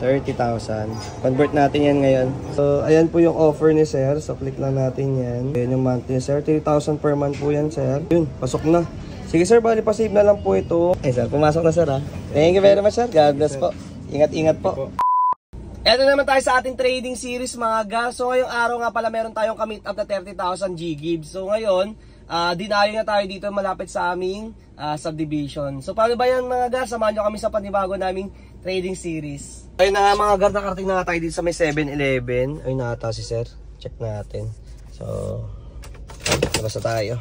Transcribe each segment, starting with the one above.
30,000. Convert natin yan ngayon. So, ayan po yung offer ni sir. So, click lang natin yan. Ayan yung monthly sir. 3,000 per month po yan, sir. Yun, pasok na. Sige, sir, bali pa-save na lang po ito. Eh, sir, pumasok na, sir, ha. Thank you very much, sir. God bless po. Ingat-ingat po. Eto naman tayo sa ating trading series, mga gal. So, ngayong araw nga pala, meron tayong commit up na 30,000 G-Gibbs. So, ngayon, dinayo na tayo dito malapit sa aming subdivision. So, paano ba yan, mga gal? Samahan nyo kami sa panibago naming trading series. Ayun na nga, mga gal, nakarating na tayo dito sa may 7-Eleven. Ayun na ata si sir. Check natin. So, labas na tayo.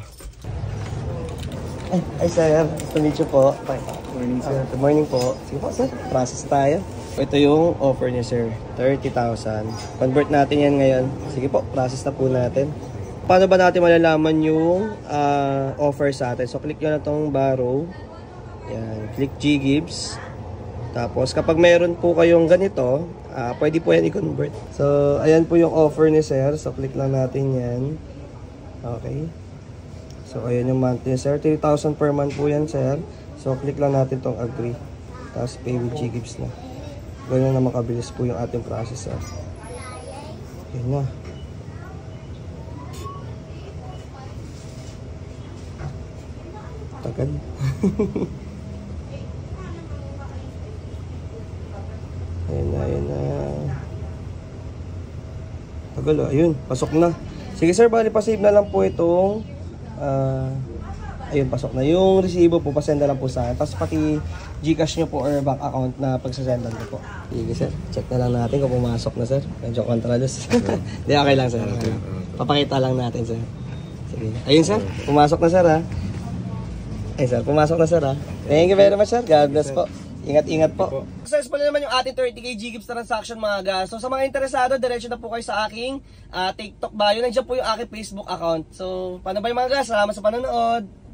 Ay, sir. Nice to meet you po. Good morning, sir. Good morning po. Sige po, sir. Process tayo. Ito yung offer niya, sir. 30,000. Convert natin yan ngayon. Sige po, process na po natin. Paano ba natin malalaman yung offer sa atin? So, click nyo na itong borrow. Yan. Click G-Gibbs. Tapos, kapag mayroon po kayong ganito, pwede po yan i-convert. So, ayan po yung offer ni sir. So, click lang natin yan. Okay. So, ayan yung monthly, sir. 3,000 per month po yan, sir. So, click lang natin itong agree. Tapos, pay with G-Gibbs na. Ganyan na makabilis po yung ating process, sir. Ayan na. Tagal. Ayan na, ayan na. Tagal, ayun. Pasok na. Sige, sir, bali pa-save na lang po itong ayun, pasok na. Yung resibo po, pasenda lang po sa akin. Tapos pati Gcash nyo po or bank account na pagsasendan ko po. Sige, sir. Check na lang natin kung pumasok na, sir. Medyo kontralos. Hindi, okay lang, sir. Okay. Papakita lang natin, sir. Sige. Ayun, sir. Pumasok na, sir, ha. Ay, sir. Pumasok na, sir, ha. Thank you very much, sir. God bless po. Ingat-ingat po. Successful na naman yung ating 30k G-Gibbs transaction, mga guys. So, sa mga interesado, diretso na po kayo sa aking TikTok bio. Nandiyan po yung aking Facebook account. So, paano ba yung mga guys? Salamat sa panonood.